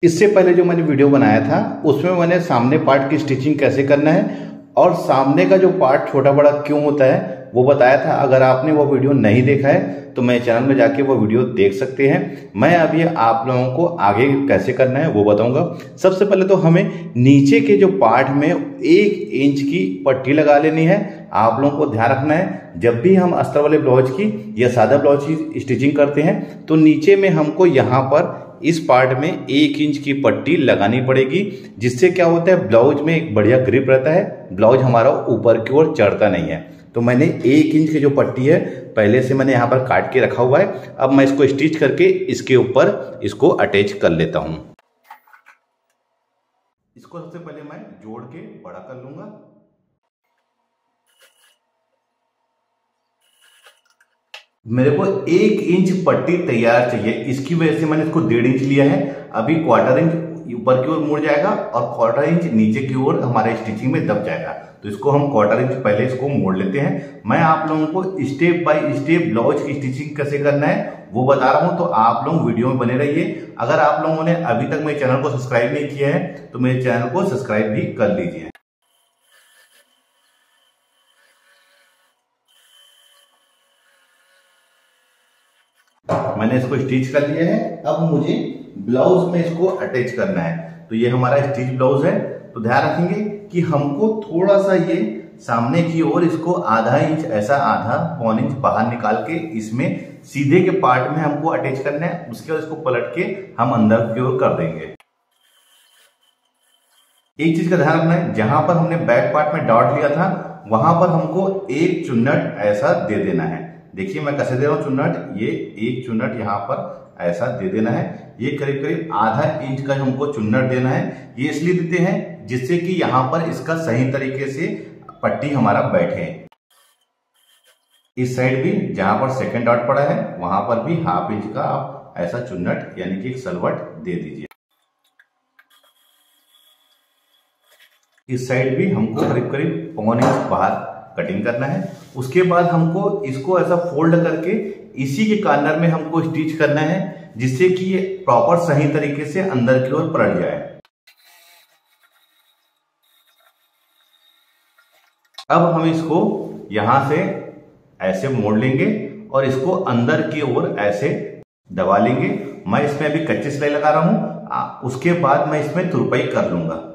इससे पहले जो मैंने वीडियो बनाया था उसमें मैंने सामने पार्ट की स्टिचिंग कैसे करना है और सामने का जो पार्ट छोटा बड़ा क्यों होता है वो बताया था। अगर आपने वो वीडियो नहीं देखा है तो मेरे चैनल में जाके वो वीडियो देख सकते हैं। मैं अभी आप लोगों को आगे कैसे करना है वो बताऊंगा। सबसे पहले तो हमें नीचे के जो पार्ट में 1 इंच की पट्टी लगा लेनी है। आप लोगों को ध्यान रखना है, जब भी हम अस्तर वाले ब्लाउज की या सादा ब्लाउज की स्टिचिंग करते हैं तो नीचे में हमको यहाँ पर इस पार्ट में 1 इंच की पट्टी लगानी पड़ेगी, जिससे क्या होता है ब्लाउज में एक बढ़िया ग्रिप रहता है, ब्लाउज हमारा ऊपर की ओर चढ़ता नहीं है। तो मैंने 1 इंच की जो पट्टी है पहले से मैंने यहाँ पर काट के रखा हुआ है। अब मैं इसको स्टिच करके इसके ऊपर इसको अटैच कर लेता हूं। इसको सबसे पहले मैं जोड़ के बड़ा कर लूंगा। मेरे को 1 इंच पट्टी तैयार चाहिए, इसकी वजह से मैंने इसको 1.5 इंच लिया है। अभी 1/4 इंच ऊपर की ओर मुड़ जाएगा और 1/4 इंच नीचे की ओर हमारे स्टिचिंग में दब जाएगा। तो इसको हम 1/4 इंच पहले इसको मोड़ लेते हैं। मैं आप लोगों को स्टेप बाय स्टेप ब्लाउज की स्टिचिंग कैसे करना है वो बता रहा हूं, तो आप लोग वीडियो में बने रहिए। अगर आप लोगों ने अभी तक मेरे चैनल को सब्सक्राइब नहीं किया है तो मेरे चैनल को सब्सक्राइब भी कर लीजिए। मैंने इसको स्टिच कर लिया है। अब मुझे ब्लाउज में इसको अटैच करना है। तो ये हमारा स्टिच ब्लाउज है। तो ध्यान रखेंगे कि हमको थोड़ा सा ये सामने की ओर इसको आधा इंच, ऐसा आधा पौन इंच बाहर निकाल के इसमें सीधे के पार्ट में हमको अटैच करना है। उसके बाद इसको पलट के हम अंदर की ओर कर देंगे। एक चीज का ध्यान रखना है, जहां पर हमने बैक पार्ट में डॉट लिया था वहां पर हमको एक चुन्नट ऐसा दे देना है। देखिए मैं कैसे दे रहा हूं चुन्नट, ये एक चुन्नट यहाँ पर ऐसा दे देना है। ये करीब करीब आधा इंच का हमको चुन्नट देना है। ये इसलिए देते हैं जिससे कि यहाँ पर इसका सही तरीके से पट्टी हमारा बैठे। इस साइड भी जहां पर सेकंड डॉट पड़ा है वहां पर भी 1/2 इंच का आप ऐसा चुन्नट यानी कि एक सलवट दे दीजिए। इस साइड भी हमको करीब करीब पौन इंच बाहर कटिंग करना है। उसके बाद हमको इसको ऐसा फोल्ड करके इसी के कॉर्नर में हमको स्टिच करना है, जिससे कि ये प्रॉपर सही तरीके से अंदर की ओर पलट जाए। अब हम इसको यहां से ऐसे मोड़ लेंगे और इसको अंदर की ओर ऐसे दबा लेंगे। मैं इसमें अभी कच्ची सिलाई लगा रहा हूं, उसके बाद मैं इसमें तुरपाई कर लूंगा।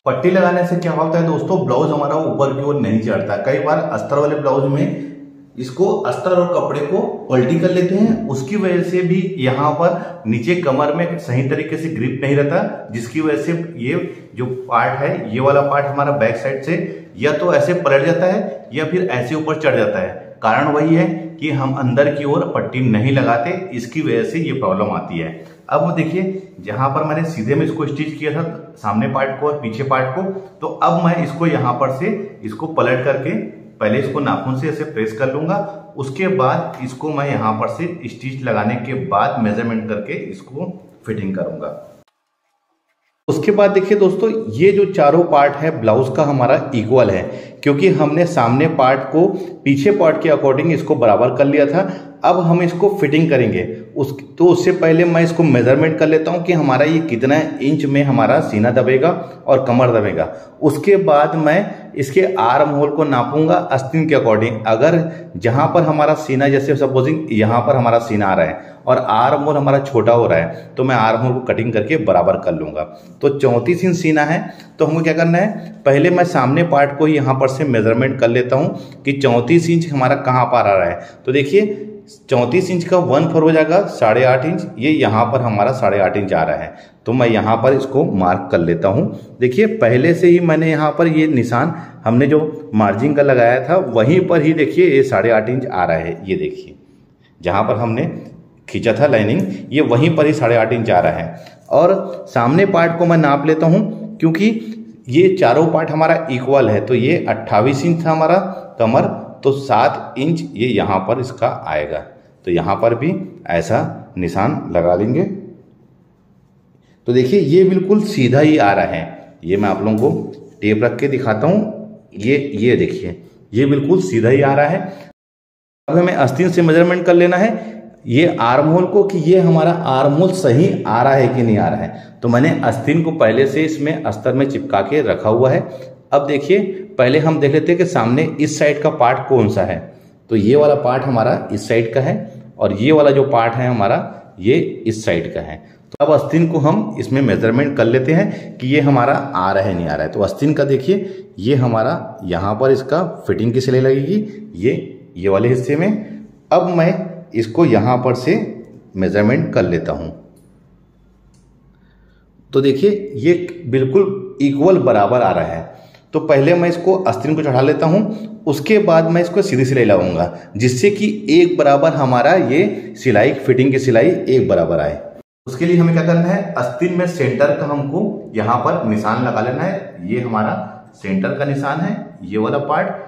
पट्टी लगाने से क्या होता है दोस्तों, ब्लाउज हमारा ऊपर की ओर नहीं चढ़ता। कई बार अस्तर वाले ब्लाउज में इसको अस्तर और कपड़े को पलटी कर लेते हैं, उसकी वजह से भी यहाँ पर नीचे कमर में सही तरीके से ग्रिप नहीं रहता, जिसकी वजह से ये जो पार्ट है, ये वाला पार्ट हमारा बैक साइड से या तो ऐसे पलट जाता है या फिर ऐसे ऊपर चढ़ जाता है। कारण वही है कि हम अंदर की ओर पट्टी नहीं लगाते, इसकी वजह से ये प्रॉब्लम आती है। अब देखिए जहां पर मैंने सीधे में इसको स्टिच किया था सामने पार्ट को और पीछे पार्ट को, तो अब मैं इसको यहां पर से इसको पलट करके पहले इसको नाखून से ऐसे प्रेस कर लूंगा। उसके बाद इसको मैं यहां पर से स्टिच लगाने के बाद मेजरमेंट करके इसको फिटिंग करूंगा। उसके बाद देखिए दोस्तों, ये जो चारों पार्ट है ब्लाउज का हमारा इक्वल है, क्योंकि हमने सामने पार्ट को पीछे पार्ट के अकॉर्डिंग इसको बराबर कर लिया था। अब हम इसको फिटिंग करेंगे। तो उससे पहले मैं इसको मेजरमेंट कर लेता हूं कि हमारा ये कितना इंच में हमारा सीना दबेगा और कमर दबेगा। उसके बाद मैं इसके आर्म होल को नापूंगा आस्तीन के अकॉर्डिंग। अगर जहां पर हमारा सीना, जैसे सपोजिंग यहां पर हमारा सीना आ रहा है और आर्म होल हमारा छोटा हो रहा है, तो मैं आर्म होल को कटिंग करके बराबर कर लूंगा। तो 34 इंच सीना है, तो हमको क्या करना है, पहले मैं सामने पार्ट को यहां पर से मेजरमेंट कर लेता हूं कि 34 इंच हमारा कहां पर आ रहा है। तो देखिए 34 इंच का 1/4 हो जाएगा 8.5 इंच। ये यहाँ पर हमारा 8.5 इंच आ रहा है, तो मैं यहाँ पर इसको मार्क कर लेता हूँ। देखिए पहले से ही मैंने यहाँ पर ये निशान हमने जो मार्जिन का लगाया था वहीं पर ही देखिए ये 8.5 इंच आ रहा है। ये देखिए जहाँ पर हमने खींचा था लाइनिंग, ये वहीं पर ही 8.5 इंच आ रहा है। और सामने पार्ट को मैं नाप लेता हूँ, क्योंकि ये चारों पार्ट हमारा इक्वल है। तो ये 28 इंच था हमारा कमर, तो 7 इंच ये यहाँ पर इसका आएगा। तो यहाँ पर भी ऐसा निशान लगा लेंगे। तो देखिए ये बिल्कुल सीधा ही आ रहा है। ये मैं आप लोगों को टेप रख के दिखाता हूँ। ये देखिए ये बिल्कुल सीधा ही आ रहा है। अब हमें आस्तीन से मेजरमेंट कर लेना है ये आर्म होल को कि ये हमारा आर्म होल सही आ रहा है कि नहीं आ रहा है। तो मैंने आस्तीन को पहले से इसमें अस्तर में चिपका के रखा हुआ है। अब देखिए पहले हम देख लेते हैं कि सामने इस साइड का पार्ट कौन सा है। तो ये वाला पार्ट हमारा इस साइड का है और ये वाला जो पार्ट है हमारा ये इस साइड का है। तो अब आस्तीन को हम इसमें मेजरमेंट कर लेते हैं कि ये हमारा आ रहा है नहीं आ रहा है। तो आस्तीन का देखिए ये हमारा यहाँ पर इसका फिटिंग की सिलाई लगेगी ये वाले हिस्से में। अब मैं इसको यहाँ पर से मेजरमेंट कर लेता हूँ। तो देखिए ये बिल्कुल इक्वल बराबर आ रहा है। तो पहले मैं इसको आस्तीन को चढ़ा लेता हूं, उसके बाद मैं इसको सीधी सिलाई लगाऊंगा जिससे कि एक बराबर हमारा ये सिलाई फिटिंग की सिलाई एक बराबर आए। उसके लिए हमें क्या करना है, आस्तीन में सेंटर का हमको यहाँ पर निशान लगा लेना है। ये हमारा सेंटर का निशान है ये वाला पार्ट।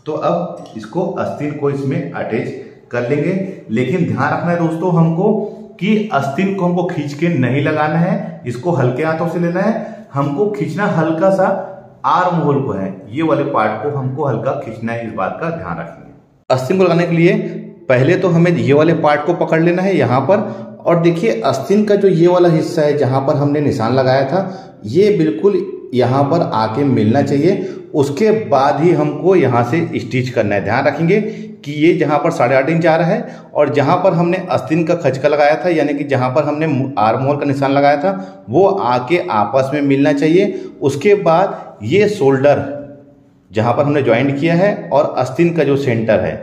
तो अब इसको आस्तीन को इसमें अटैच कर लेंगे। लेकिन ध्यान रखना है दोस्तों हमको कि आस्तीन को हमको खींच के नहीं लगाना है, इसको हल्के हाथों से लेना है। हमको खींचना हल्का सा आर्म होल को है, ये वाले पार्ट को हमको हल्का खींचना है, इस बात का ध्यान रखेंगे। आस्तीन को लगाने के लिए पहले तो हमें ये वाले पार्ट को पकड़ लेना है यहाँ पर। और देखिए आस्तीन का जो ये वाला हिस्सा है जहां पर हमने निशान लगाया था ये बिल्कुल यहाँ पर आके मिलना चाहिए। उसके बाद ही हमको यहाँ से स्टिच करना है। ध्यान रखेंगे कि ये जहाँ पर 8.5 इंच आ रहा है और जहाँ पर हमने आस्तीन का खचका लगाया था यानी कि जहाँ पर हमने आर्म होल का निशान लगाया था वो आके आपस में मिलना चाहिए। उसके बाद ये शोल्डर जहाँ पर हमने ज्वाइंट किया है और आस्तीन का जो सेंटर है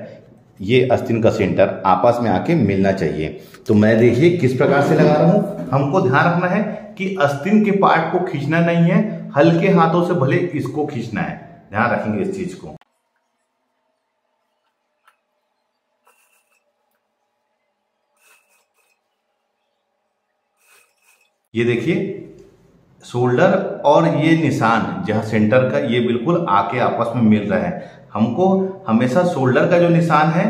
ये आस्तीन का सेंटर आपस में आके मिलना चाहिए। तो मैं देखिए किस प्रकार से लगा रहा हूँ। हमको ध्यान रखना है कि आस्तीन के पार्ट को खींचना नहीं है, हल्के हाथों से भले इसको खींचना है। ध्यान रखेंगे इस चीज को। ये देखिए शोल्डर और ये निशान जहां सेंटर का ये बिल्कुल आके आपस में मिल रहा है। हमको हमेशा शोल्डर का जो निशान है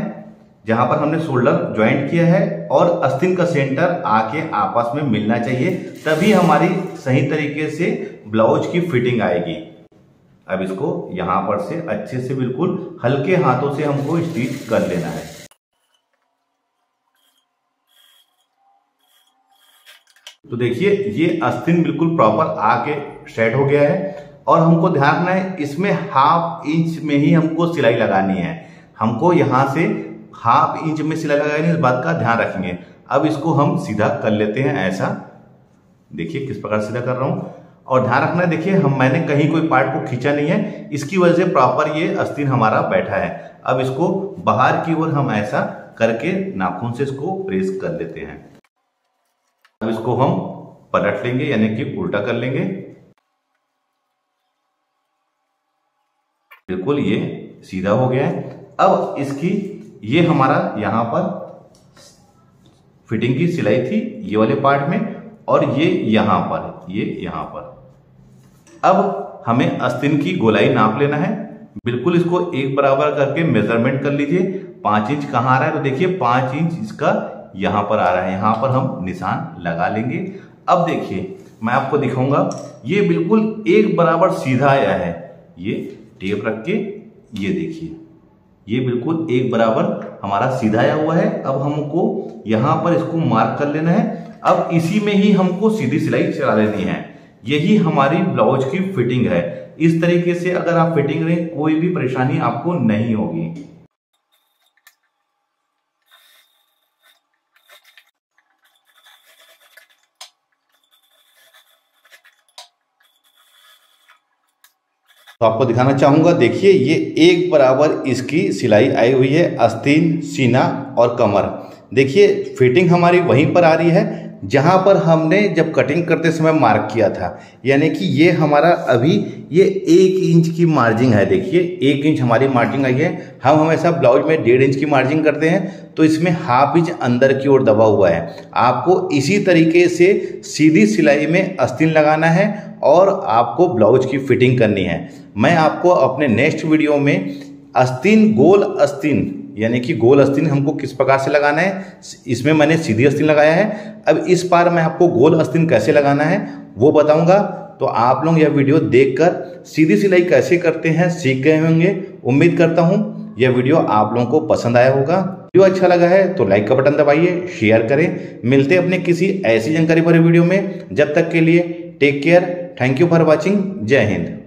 जहां पर हमने शोल्डर ज्वाइंट किया है और आस्तीन का सेंटर आके आपस में मिलना चाहिए, तभी हमारी सही तरीके से ब्लाउज की फिटिंग आएगी। अब इसको यहां पर से अच्छे से बिल्कुल हल्के हाथों से हमको स्टिच कर लेना है। तो देखिए ये आस्तीन बिल्कुल प्रॉपर आके सेट हो गया है और हमको ध्यान रखना है इसमें 1/2 इंच में ही हमको सिलाई लगानी है। हमको यहां से 1/2 इंच में सिलाई लगानी है, इस बात का ध्यान रखेंगे। अब इसको हम सीधा कर लेते हैं ऐसा। देखिए किस प्रकार सीधा कर रहा हूं और ध्यान रखना है देखिए मैंने कहीं कोई पार्ट को खींचा नहीं है, इसकी वजह से प्रॉपर ये आस्तीन हमारा बैठा है। अब इसको बाहर की ओर हम ऐसा करके नाखून से इसको प्रेस कर लेते हैं। अब इसको हम पलट लेंगे यानी कि उल्टा कर लेंगे। बिल्कुल ये सीधा हो गया है। अब इसकी ये हमारा यहां पर फिटिंग की सिलाई थी ये वाले पार्ट में और ये यहां पर। अब हमें आस्तीन की गोलाई नाप लेना है। बिल्कुल इसको एक बराबर करके मेजरमेंट कर लीजिए। 5 इंच कहाँ आ रहा है, तो देखिए 5 इंच इसका यहां पर आ रहा है, यहां पर हम निशान लगा लेंगे। अब देखिए मैं आपको दिखाऊंगा ये बिल्कुल एक बराबर सीधा आया है। ये टेप रख के ये देखिए ये बिल्कुल एक बराबर हमारा सीधा आया हुआ है। अब हमको यहां पर इसको मार्क कर लेना है। अब इसी में ही हमको सीधी सिलाई चला लेनी है। यही हमारी ब्लाउज की फिटिंग है। इस तरीके से अगर आप फिटिंग करें कोई भी परेशानी आपको नहीं होगी। तो आपको दिखाना चाहूंगा देखिए ये एक बराबर इसकी सिलाई आई हुई है, आस्तीन, सीना और कमर। देखिए फिटिंग हमारी वहीं पर आ रही है जहां पर हमने जब कटिंग करते समय मार्क किया था, यानी कि ये हमारा अभी ये 1 इंच की मार्जिंग है। देखिए 1 इंच हमारी मार्जिंग आई है। हम हमेशा ब्लाउज में 1.5 इंच की मार्जिंग करते हैं तो इसमें 1/2 इंच अंदर की ओर दबा हुआ है। आपको इसी तरीके से सीधी सिलाई में आस्तीन लगाना है और आपको ब्लाउज की फिटिंग करनी है। मैं आपको अपने नेक्स्ट वीडियो में आस्तीन, गोल आस्तीन यानी कि गोल आस्तीन हमको किस प्रकार से लगाना है, इसमें मैंने सीधी आस्तीन लगाया है। अब इस बार मैं आपको गोल आस्तीन कैसे लगाना है वो बताऊंगा। तो आप लोग यह वीडियो देखकर सीधी सिलाई कैसे करते हैं सीख गए होंगे। उम्मीद करता हूं यह वीडियो आप लोगों को पसंद आया होगा। वीडियो अच्छा लगा है तो लाइक का बटन दबाइए, शेयर करें। मिलते हैं अपने किसी ऐसी जानकारी भरे वीडियो में। जब तक के लिए take care, thank you for watching, जय हिंद।